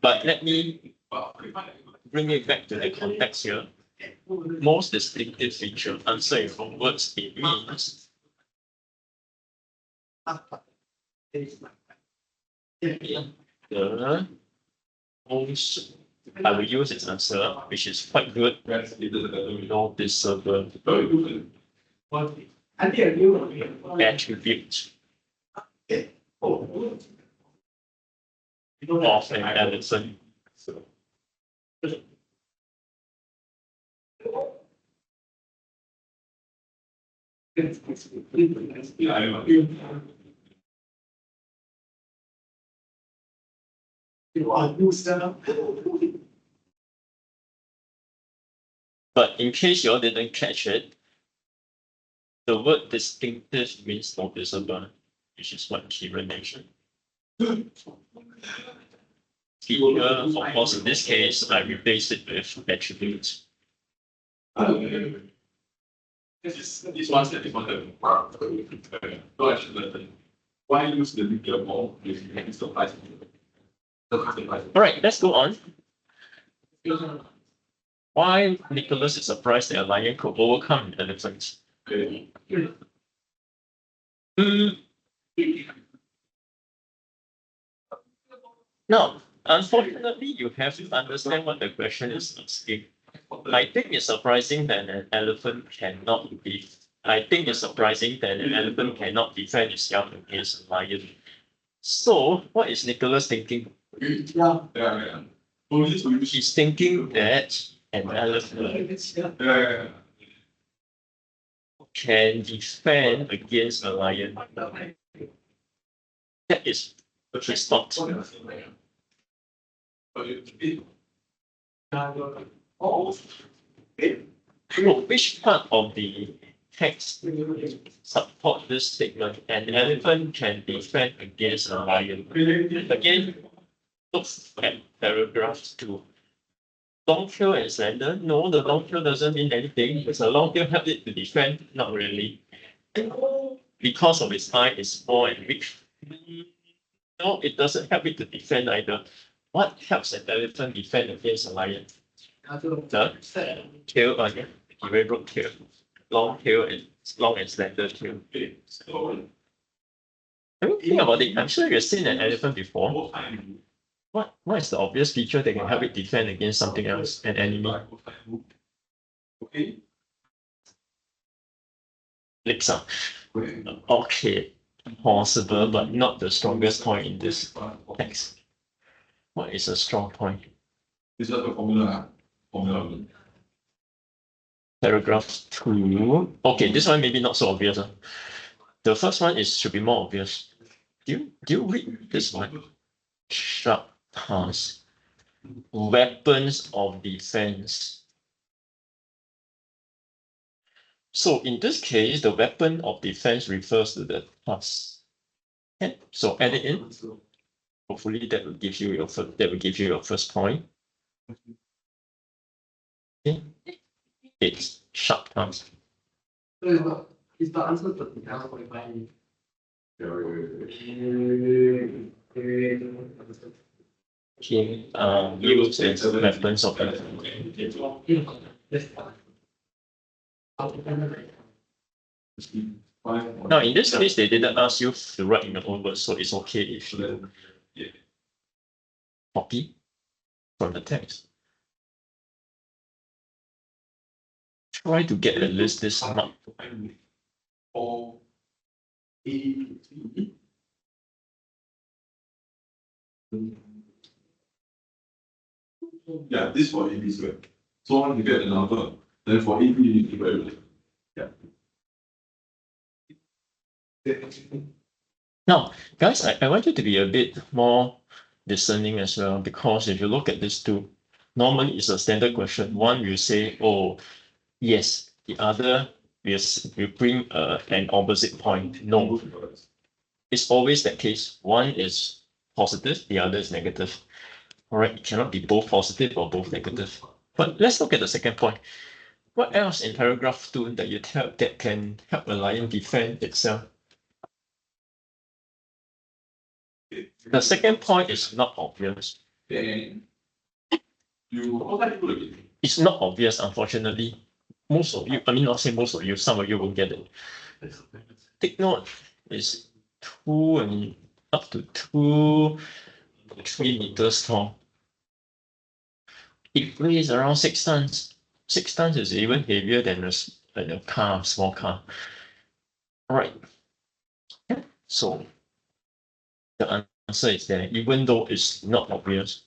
But let me bring it back to the context here. Most distinctive feature, answer in from words, it means the most, I will use its answer, which is quite good, noticeable attribute. You don't of have. an elephant. You are new setup. But in case you all didn't catch it, the word distinctive means noticeable, which is what Kieran mentioned. Here, of course, in this case, I replace it with attributes. This one, no, actually, why use the nuclear bomb if you can still fight? All right, let's go on. Why Nicholas is surprised that a lion could overcome an elephant? Now, unfortunately, you have to understand what the question is asking. I think it's surprising that an elephant cannot be. I think it's surprising that an elephant cannot defend its young against a lion. So, what is Nicholas thinking? Yeah. He's thinking that an elephant can defend against a lion. That is his thought. Which part of the text support this statement? An elephant can defend against a lion. Again, look at paragraph 2. Long tail and slender? No, the long tail doesn't mean anything. Does a long tail help it to defend? Not really. Because of its eye is small and weak. No, it doesn't help it to defend either. What helps an elephant defend against a lion? The tail, yeah, the very broad tail, long and slender tail. I mean, think about it. I'm sure you've seen an elephant before. What is the obvious feature that can help it defend against something else, an enemy? Lips up. Okay, possible, but not the strongest point in this text. What is a strong point? It's just a formula. Paragraph 2. Okay, this one maybe not so obvious. The first one should be more obvious. Do you read this one? Sharp tongues. Weapons of defense. So in this case, the weapon of defense refers to the task. Okay, so add it in. Hopefully that will give you your first point. Okay. It's sharp tongues. It's the answer to the L 45. Okay, use as weapons of defense. Now, in this case, they didn't ask you to write in your own words, so it's okay if you copy from the text. Try to get at least this mark. Yeah, this for AB square. So once you get the number, then for AB you need to evaluate. Now, guys, I want you to be a bit more discerning as well, because if you look at this two, normally it's a standard question. One will say, oh, yes. The other will bring an opposite point. No, it's always that case. One is positive, the other is negative. All right, it cannot be both positive or both negative. But let's look at the second point. What else in paragraph 2 that can help a lion defend itself? The second point is not obvious. It's not obvious, unfortunately. Most of you, I mean, not say most of you, some of you will get it. Take note, it's 2 and up to 2 to 3 meters tall. It weighs around 6 tons. 6 tons is even heavier than a car, small car. All right. So the answer is there, even though it's not obvious.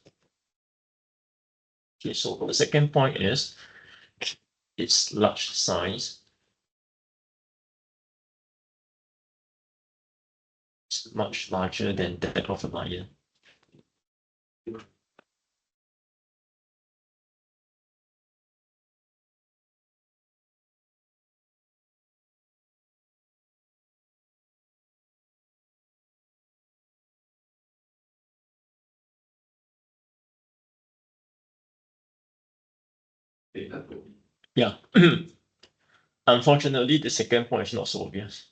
Okay, so the second point is its large size. It's much larger than that of a lion. Yeah. Unfortunately, the second point is not so obvious.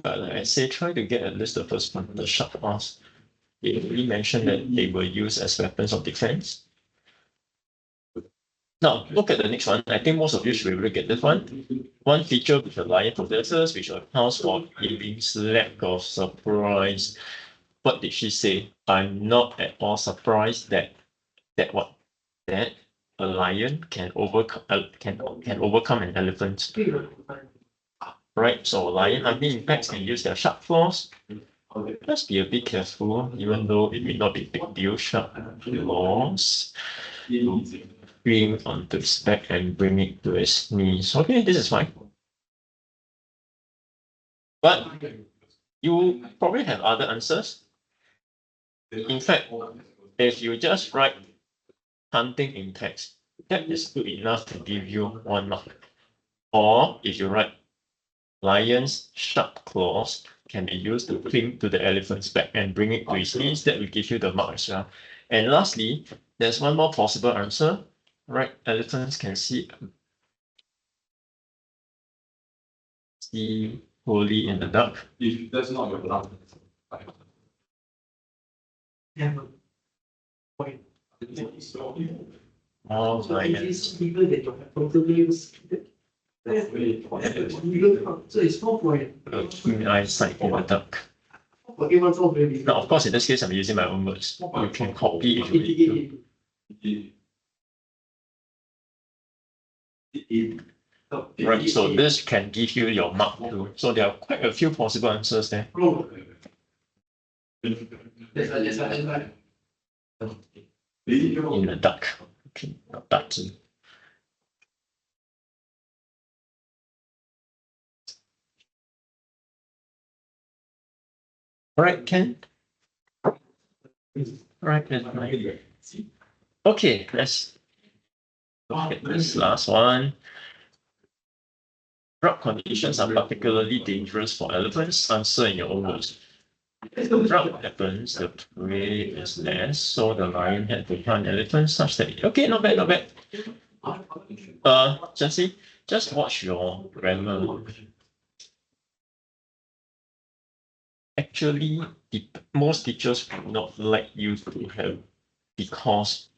But like I say, try to get at least the first one, the sharp claws. They really mentioned that they were used as weapons of defense. Now, look at the next one. I think most of you should be able to get this one. One feature which the lion possesses, which accounts for Yibing's lack of surprise. What did she say? I'm not at all surprised that a lion can overcome an elephant. Right, so lion hunting impacts can use their sharp claws. Let's be a bit careful, even though it may not be big deal. Sharp claws. Bring onto its back and bring it to its knees. Okay, this is fine. But you probably have other answers. In fact, if you just write hunting in text, that is good enough to give you 1 mark. Or if you write lion's sharp claws can be used to cling to the elephant's back and bring it to its knees, that will give you the mark as well. And lastly, there's one more possible answer. Right, elephants can see wholly in the dark. If that's not your plan. Yeah. Point. Oh, So if lions. it's bigger than your totally so it's 4 point. Keen eyesight in the dark. Okay, one's all very Now, of course, in this case, I'm using my own words. You can copy if you need to. Right, so this can give you your mark too. So there are quite a few possible answers there. In the dark. Okay, not that too. All right, Ken. All right, Ken. Okay, let's look at this last one. Drought conditions are particularly dangerous for elephants. Answer in your own words. Drought happens, the prey is less, so the lion had to hunt elephants such that. Okay, not bad, not bad. Jesse, just watch your grammar. Actually, most teachers would not like you to have because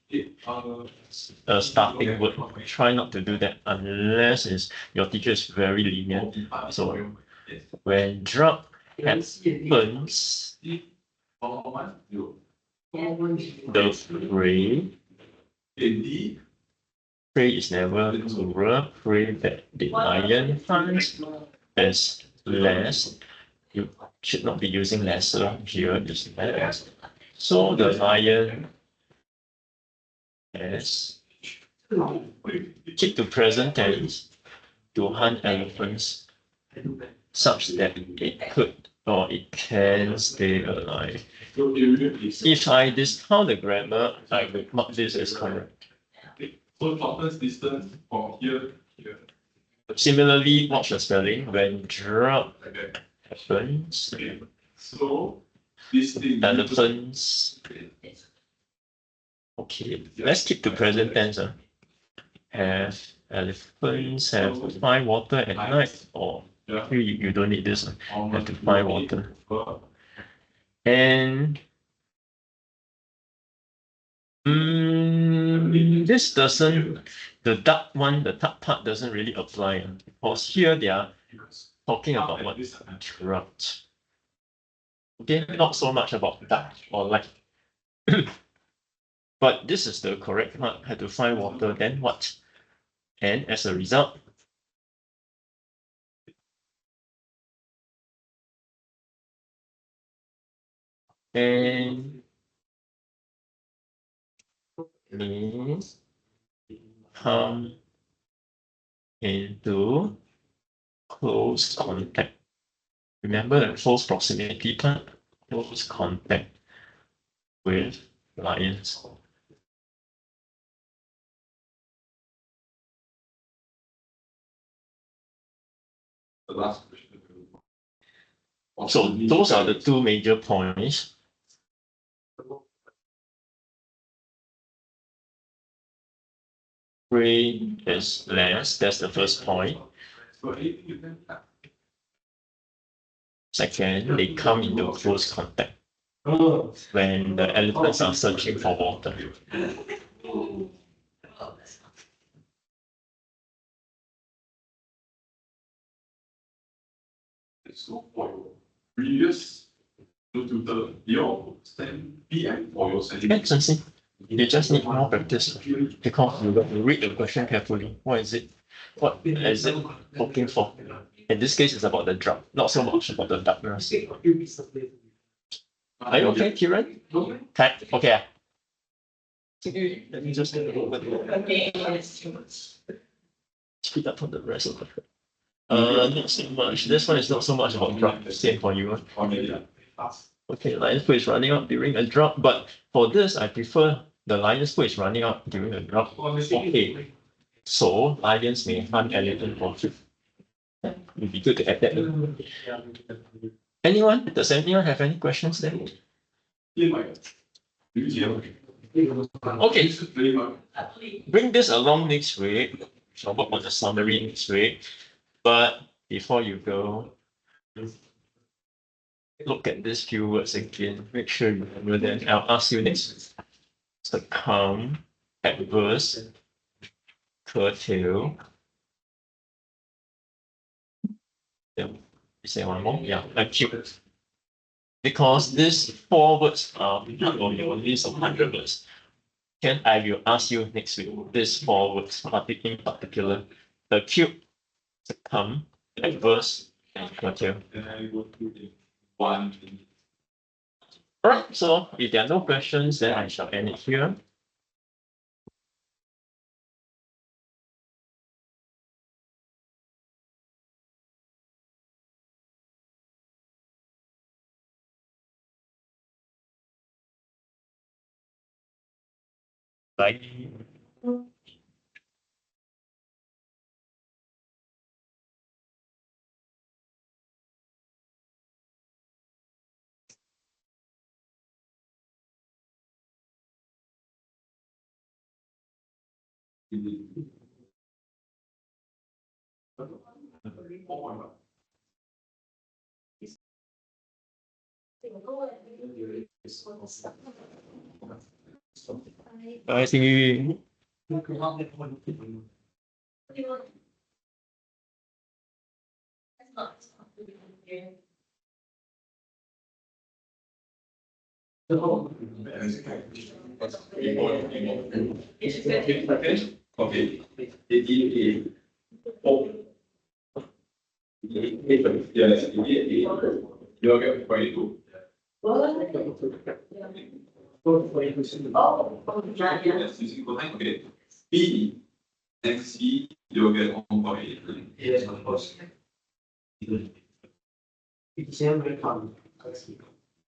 a starting word. Try not to do that unless your teacher is very lenient. So when drought happens, the prey is never plural. Prey that the lion hunts is less. You should not be using lesser here, is less. So the lion has keep to present tense to hunt elephants such that it could or it can stay alive. If I discount the grammar, I would mark this as correct. So shortest distance from here. Similarly, watch the spelling. When drought happens, So this thing. elephants. Okay, let's keep to present tense. Elephants have to find water at night, or you don't need this. Have to find water. And this doesn't, the dark one, the dark part doesn't really apply because here they are talking about what? Drought. Okay, not so much about dark or light. But this is the correct part. Had to find water, then what? And as a result, and means come into close contact. Remember the close proximity part, close contact with lions. The last question. So those are the two major points. Prey is less, that's the first point. Second, they come into close contact when the elephants are searching for water. So for your previous tutor, your stand PM for your setting. Yes, I see. You just need more practice because you got to read the question carefully. What is it? What is it looking for? In this case, it's about the drop, not so much about the darkness. Are you okay, Kiran? Okay. Okay. Let me just take a look. Speed up on the rest of it. Not so much. This one is not so much about drop. Same for you. Okay, lion's foot is running out during a drop, but for this, I prefer the lion's foot is running out during a drop. Okay, so lions may hunt elephant for food. It would be good to add that in. Anyone? Does anyone have any questions there? Okay, bring this along next week. I'll work on the summary next week. But before you go, look at these few words again. Make sure you remember them. I'll ask you next. Succumb, adverse, curtail. Yeah, you say one more. Yeah, acute. Because these 4 words are part of your list of 100 words. I will ask you next week. These 4 words, in particular, acute, succumb, adverse, and curtail. One. Alright, so if there are no questions, then I shall end it here. Bye. Bye, Sinh Okay. Yes, you'll get 22. Yes, you go ahead. Okay. B, next C, you'll get 1.8. Yes, of course. It's very fun.